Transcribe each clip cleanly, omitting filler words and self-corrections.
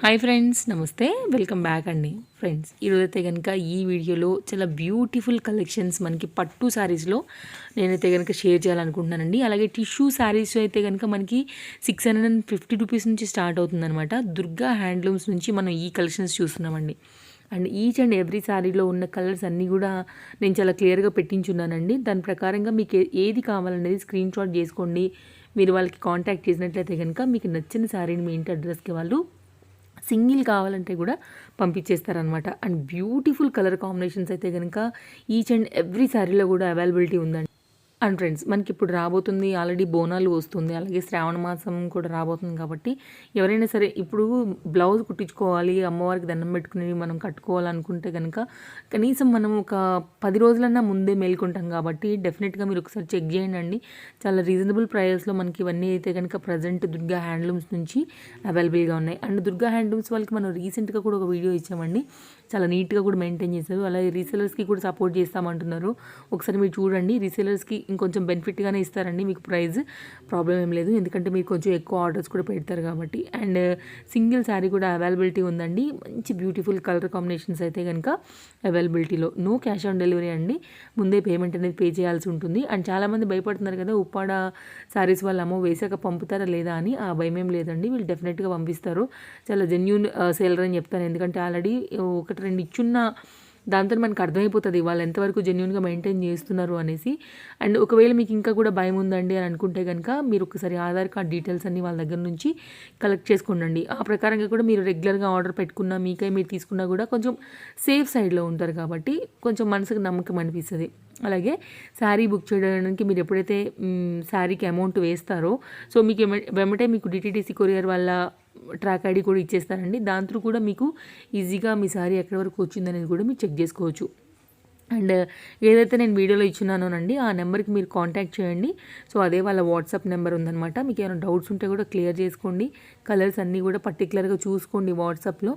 Hi friends, నమస్తే. Welcome back అండి. Friends, ఈరోజైతే కనుక ఈ వీడియోలో చాలా బ్యూటిఫుల్ కలెక్షన్స్ మనకి పట్టు శారీస్లో నేనైతే కనుక షేర్ చేయాలనుకుంటున్నానండి. అలాగే టిష్యూ శారీస్ అయితే కనుక మనకి 650 రూపీస్ నుంచి స్టార్ట్ అవుతుందన్నమాట. దుర్గా హ్యాండ్లూమ్స్ నుంచి మనం ఈ కలెక్షన్స్ చూస్తున్నామండి. అండ్ ఈచ్ అండ్ ఎవ్రీ శారీలో ఉన్న కలర్స్ అన్నీ కూడా నేను చాలా క్లియర్గా పెట్టించున్నానండి. దాని ప్రకారంగా మీకు ఏది కావాలనేది స్క్రీన్ షాట్ చేసుకోండి. మీరు వాళ్ళకి కాంటాక్ట్ చేసినట్లయితే కనుక మీకు నచ్చిన శారీని మీ ఇంటి అడ్రస్కి వాళ్ళు సింగిల్ కావాలంటే కూడా పంపించేస్తారనమాట. అండ్ బ్యూటిఫుల్ కలర్ కాంబినేషన్స్ అయితే కనుక ఈచ్ అండ్ ఎవ్రీ శారీలో కూడా అవైలబిలిటీ ఉందండి. అండ్ ఫ్రెండ్స్, మనకి ఇప్పుడు రాబోతుంది ఆల్రెడీ బోనాలు వస్తుంది, అలాగే శ్రావణ మాసం కూడా రాబోతుంది. కాబట్టి ఎవరైనా సరే ఇప్పుడు బ్లౌజ్ కుట్టించుకోవాలి, అమ్మవారికి దండం పెట్టుకుని మనం కట్టుకోవాలనుకుంటే కనుక కనీసం మనం ఒక 10 రోజులన్నా ముందే మేల్కొంటాం. కాబట్టి డెఫినెట్గా మీరు ఒకసారి చెక్ చేయండి. చాలా రీజనబుల్ ప్రైజెస్లో మనకి ఇవన్నీ అయితే కనుక ప్రజెంట్ దుర్గా హ్యాండ్లూమ్స్ నుంచి అవైలబుల్గా ఉన్నాయి. అండ్ దుర్గా హ్యాండ్లూమ్స్ వాళ్ళకి మనం రీసెంట్గా కూడా ఒక వీడియో ఇచ్చామండి. చాలా నీట్గా కూడా మెయింటైన్ చేశారు. అలాగే రీసెలర్స్కి కూడా సపోర్ట్ చేస్తామంటున్నారు. ఒకసారి మీరు చూడండి. రీసెలర్స్కి ఇంకొంచెం బెనిఫిట్గానే ఇస్తారండి. మీకు ప్రైస్ ప్రాబ్లం ఏం లేదు, ఎందుకంటే మీరు కొంచెం ఎక్కువ ఆర్డర్స్ కూడా పెడతారు కాబట్టి. అండ్ సింగిల్ శారీ కూడా అవైలబిలిటీ ఉందండి. మంచి బ్యూటిఫుల్ కలర్ కాంబినేషన్స్ అయితే కనుక అవైలబిలిటీలో. నో క్యాష్ ఆన్ డెలివరీ అండి. ముందే పేమెంట్ అనేది పే చేయాల్సి ఉంటుంది. అండ్ చాలామంది భయపడుతున్నారు కదా, ఉప్పాడ శారీస్ వాళ్ళు అమ్మో వేసాక పంపుతారా లేదా అని. ఆ భయం ఏం లేదండి, వీళ్ళు డెఫినెట్గా పంపిస్తారు. చాలా జెన్యూన్ సేలర్ అని చెప్తాను, ఎందుకంటే ఆల్రెడీ ఒకటి రెండు ఇచ్చున్న దాంతో మనకు అర్థమైపోతుంది వాళ్ళు ఎంతవరకు జెన్యూన్గా మెయింటైన్ చేస్తున్నారు అనేసి. అండ్ ఒకవేళ మీకు ఇంకా కూడా భయం ఉందండి అని అనుకుంటే కనుక మీరు ఒకసారి ఆధార్ కార్డ్ డీటెయిల్స్ అన్ని వాళ్ళ దగ్గర నుంచి కలెక్ట్ చేసుకోండి. ఆ ప్రకారంగా కూడా మీరు రెగ్యులర్గా ఆర్డర్ పెట్టుకున్నా, మీకై మీరు తీసుకున్నా కూడా కొంచెం సేఫ్ సైడ్లో ఉంటారు. కాబట్టి కొంచెం మనసుకు నమ్మకం అనిపిస్తుంది. అలాగే శారీ బుక్ చేయడానికి మీరు ఎప్పుడైతే శారీకి అమౌంట్ వేస్తారో, సో మీకు వెంబటే మీకు డిటీడీసీ కొరియర్ వాళ్ళ ట్రాక్ ఐడి కూడా ఇచ్చేస్తారండి. దాంతో కూడా మీకు ఈజీగా మీ శారీ ఎక్కడి వరకు వచ్చిందనేది కూడా మీరు చెక్ చేసుకోవచ్చు. అండ్ ఏదైతే నేను వీడియోలో ఇచ్చున్నానోనండి ఆ నెంబర్కి మీరు కాంటాక్ట్ చేయండి. సో అదే వాళ్ళ వాట్సాప్ నెంబర్ ఉందనమాట. మీకు ఏమైనా డౌట్స్ ఉంటే కూడా క్లియర్ చేసుకోండి. కలర్స్ అన్నీ కూడా పర్టికులర్గా చూసుకోండి వాట్సాప్లో.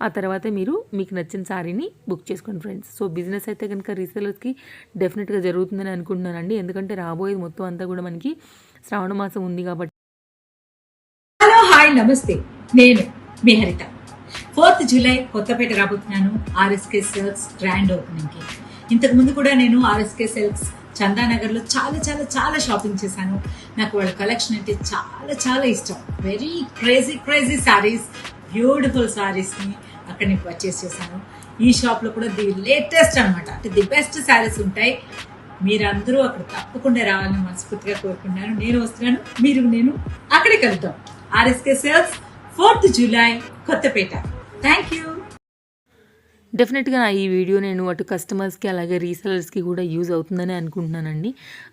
ఆ తర్వాత మీరు మీకు నచ్చిన శారీని బుక్ చేసుకోండి ఫ్రెండ్స్. సో బిజినెస్ అయితే కనుక రీసెలర్స్కి డెఫినెట్గా జరుగుతుందని అనుకుంటున్నానండి, ఎందుకంటే రాబోయేది మొత్తం అంతా కూడా మనకి శ్రావణ మాసం ఉంది కాబట్టి. హలో, హాయ్, నమస్తే. నేను మీ హరిత. 4th జూలై కొత్తపేట రాబోతున్నాను ఆర్ఎస్కే సిల్క్స్ గ్రాండ్ ఓపెనింగ్ కి. ఇంతకు ముందు కూడా నేను ఆర్ఎస్కే సిల్క్స్ చందానగర్ లో చాలా చాలా చాలా షాపింగ్ చేశాను. నాకు వాళ్ళ కలెక్షన్ అంటే చాలా చాలా ఇష్టం. Very crazy crazy saris, beautiful saris ని అక్కడ నేను పర్చేస్ చేశాను. ఈ షాప్ లో కూడా ది లేటెస్ట్ అనమాట, అంటే ది బెస్ట్ సారీస్ ఉంటాయి. మీరందరూ అక్కడ తప్పకుండా రావాలని మనస్ఫూర్తిగా కోరుకుంటున్నాను. నేను వస్తున్నాను, నేను అక్కడే కలుద్దాం. RSK sales 4th July Kothapeta. Thank you. డెఫినెట్గా నా ఈ వీడియో నేను అటు కస్టమర్స్కి అలాగే రీసెలర్స్కి కూడా యూజ్ అవుతుందని అనుకుంటున్నానండి.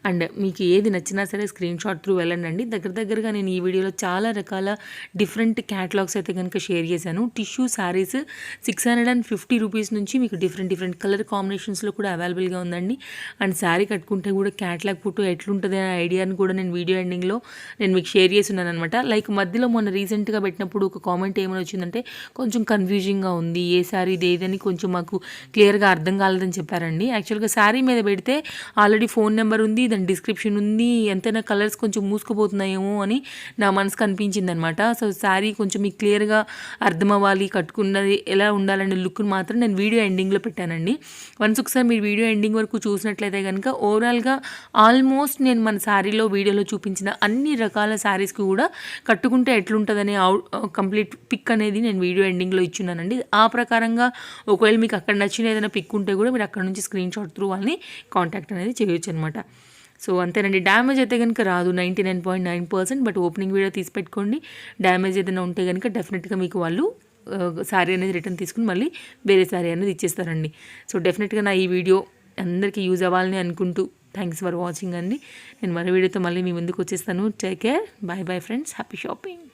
అండ్ మీకు ఏది నచ్చినా సరే స్క్రీన్ షాట్ త్రూ వెళ్ళండి. దగ్గరగా నేను ఈ వీడియోలో చాలా రకాల డిఫరెంట్ క్యాటలాగ్స్ అయితే కనుక షేర్ చేశాను. టిష్యూ శారీస్ 650 రూపీస్ నుంచి మీకు డిఫరెంట్ కలర్ కాంబినేషన్స్లో కూడా అవైలబుల్గా ఉందండి. అండ్ శారీ కట్టుకుంటే కూడా క్యాటలాగ్ ఫోటో ఎట్లుంటుంది అనే ఐడియాని కూడా నేను వీడియో ఎండింగ్లో నేను మీకు షేర్ చేస్తున్నాను అనమాట. లైక్ మధ్యలో మొన్న రీసెంట్గా పెట్టినప్పుడు ఒక కామెంట్ ఏమైనా వచ్చిందంటే కొంచెం కన్ఫ్యూజింగ్గా ఉంది, ఏ శారీ ఏదని కొంచెం మాకు క్లియర్గా అర్థం కాలేదని చెప్పారండి. యాక్చువల్గా శారీ మీద పెడితే ఆల్రెడీ ఫోన్ నెంబర్ ఉంది, దాని డిస్క్రిప్షన్ ఉంది, ఎంతైనా కలర్స్ కొంచెం మూసుకుపోతున్నాయేమో అని నా మనసుకు అనిపించింది అనమాట. సో శారీ కొంచెం మీకు క్లియర్గా అర్థం అవ్వాలి, కట్టుకున్నది ఎలా ఉండాలనే లుక్ని మాత్రం నేను వీడియో ఎండింగ్లో పెట్టానండి. వన్స్ ఒకసారి మీరు వీడియో ఎండింగ్ వరకు చూసినట్లయితే కనుక ఓవరాల్గా ఆల్మోస్ట్ నేను మన శారీలో వీడియోలో చూపించిన అన్ని రకాల శారీస్కి కూడా కట్టుకుంటే ఎట్లుంటుందనే కంప్లీట్ పిక్ అనేది నేను వీడియో ఎండింగ్లో ఇచ్చున్నానండి. ఆ ప్రకారంగా ఒకవేళ మీకు అక్కడ నచ్చిన ఏదైనా పిక్ ఉంటే కూడా మీరు అక్కడ నుంచి స్క్రీన్ షాట్ త్రూ వాళ్ళని కాంటాక్ట్ అనేది చేయొచ్చు అనమాట. సో అంతేనండి. డ్యామేజ్ అయితే కనుక రాదు 99.9%. బట్ ఓపెనింగ్ వీడియో తీసి పెట్టుకోండి. డ్యామేజ్ ఏదైనా ఉంటే కనుక డెఫినెట్గా మీకు వాళ్ళు శారీ అనేది రిటర్న్ తీసుకుని మళ్ళీ వేరే శారీ అనేది ఇచ్చేస్తారండి. సో డెఫినెట్గా నా ఈ వీడియో అందరికీ యూజ్ అవ్వాలని అనుకుంటూ థ్యాంక్స్ ఫర్ వాచింగ్ అండి. నేను మరో వీడియోతో మళ్ళీ మీ ముందుకు వచ్చేస్తాను. Take care, bye friends, happy shopping.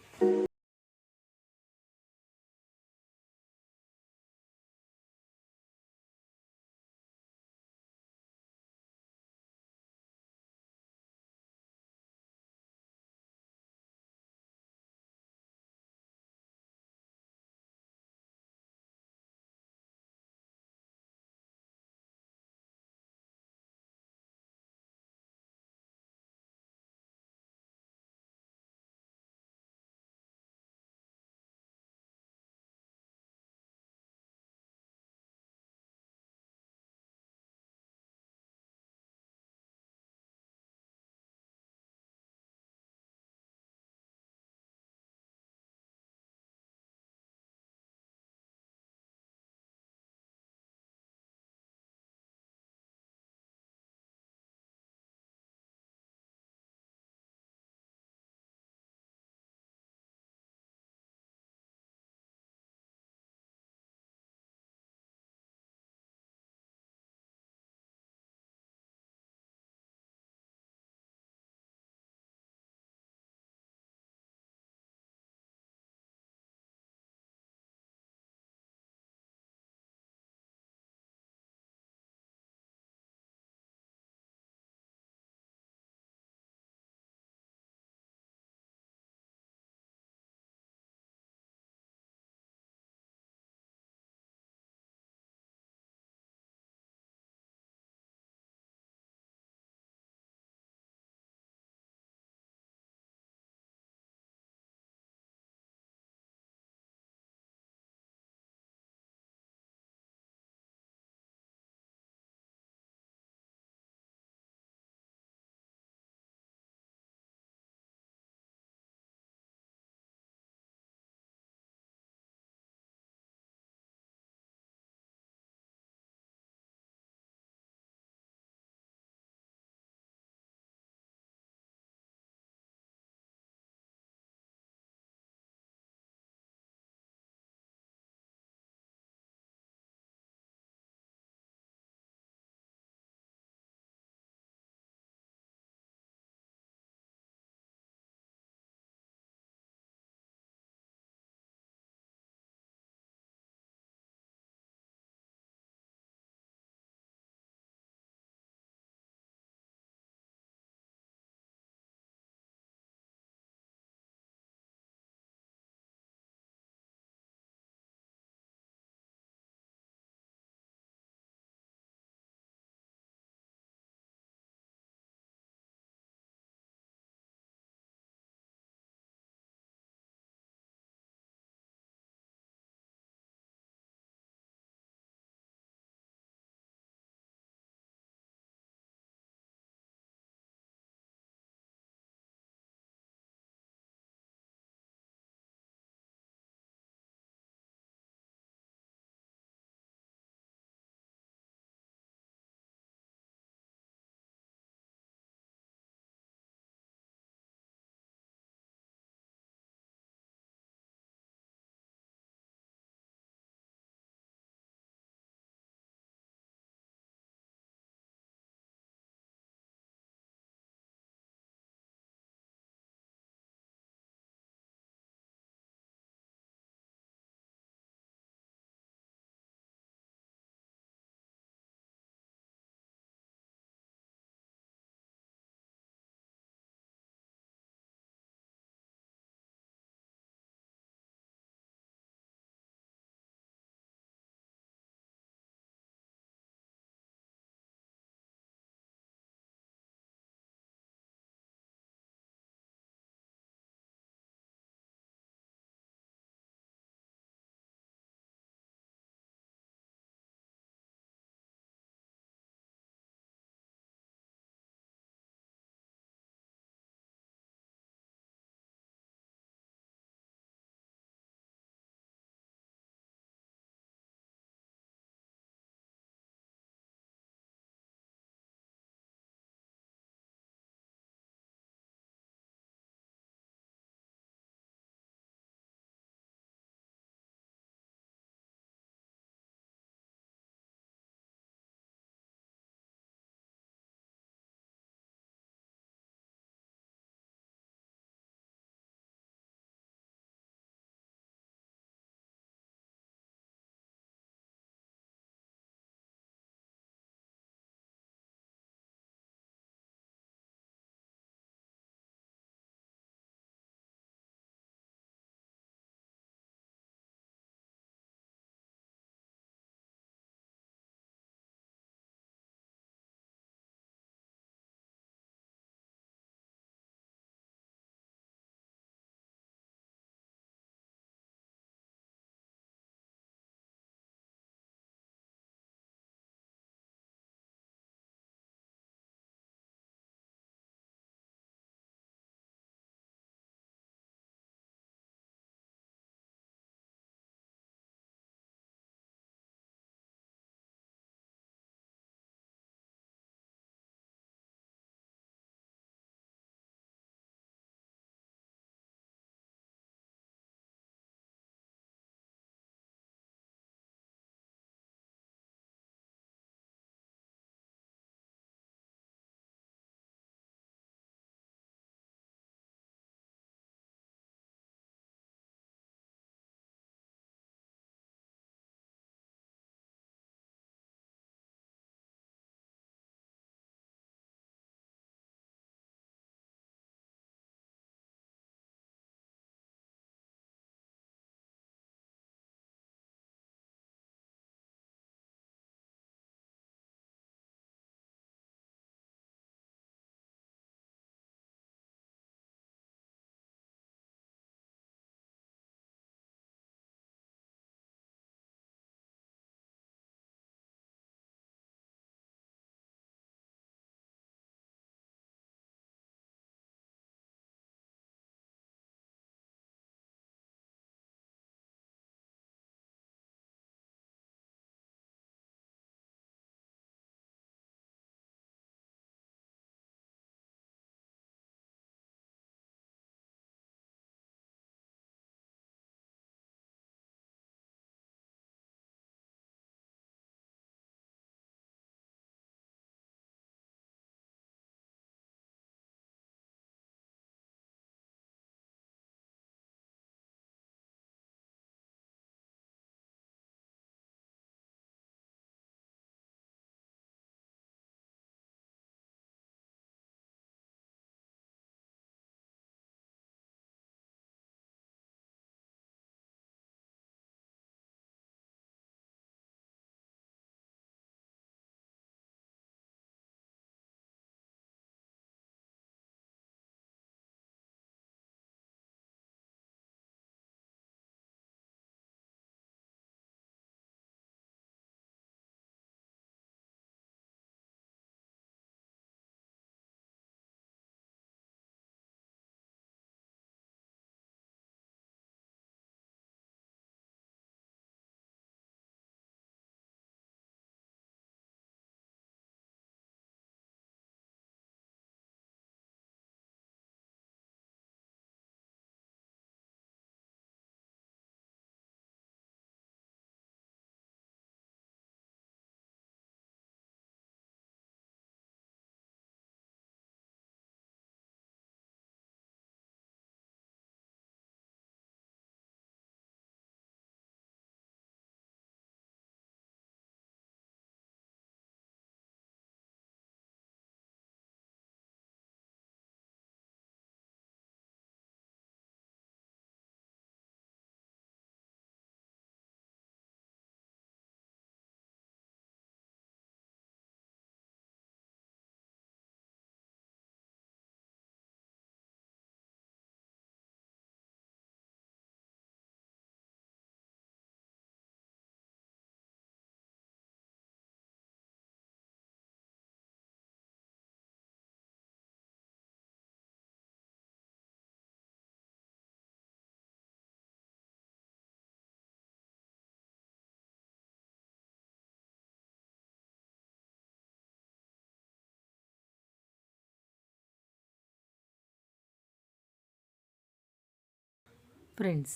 Friends,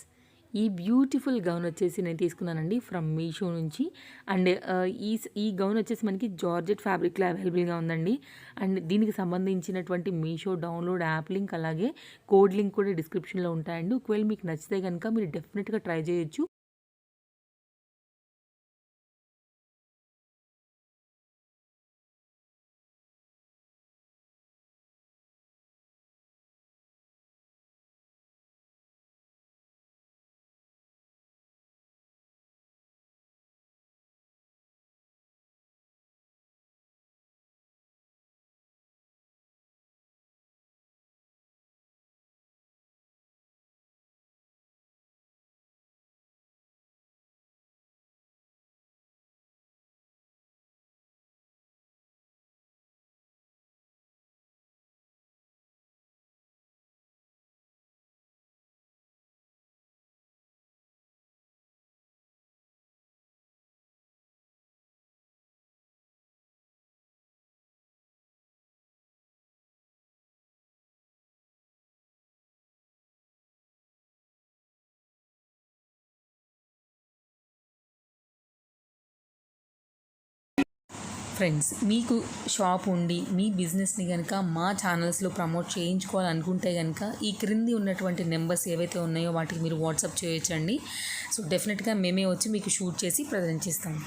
ఈ బ్యూటిఫుల్ గౌన్ వచ్చేసి నేను తీసుకున్నానండి ఫ్రమ్ మీషో నుంచి. అండ్ ఈ గౌన్ వచ్చేసి మనకి జార్జెట్ ఫ్యాబ్రిక్లో అవైలబుల్గా ఉందండి. అండ్ దీనికి సంబంధించినటువంటి మీషో డౌన్లోడ్ యాప్ లింక్ అలాగే కోడ్ లింక్ కూడా డిస్క్రిప్షన్లో ఉంటాయండి. ఒకవేళ మీకు నచ్చితే కనుక మీరు డెఫినెట్గా ట్రై చేయొచ్చు. ఫ్రెండ్స్, మీకు షాప్ ఉండి మీ బిజినెస్ని కనుక మా ఛానల్స్లో ప్రమోట్ చేయించుకోవాలనుకుంటే కనుక ఈ క్రింది ఉన్నటువంటి నెంబర్స్ ఏవైతే ఉన్నాయో వాటికి మీరు వాట్సాప్ చేయొచ్చండి. సో డెఫినెట్గా మేమే వచ్చి మీకు షూట్ చేసి ప్రజెంట్ చేస్తాము.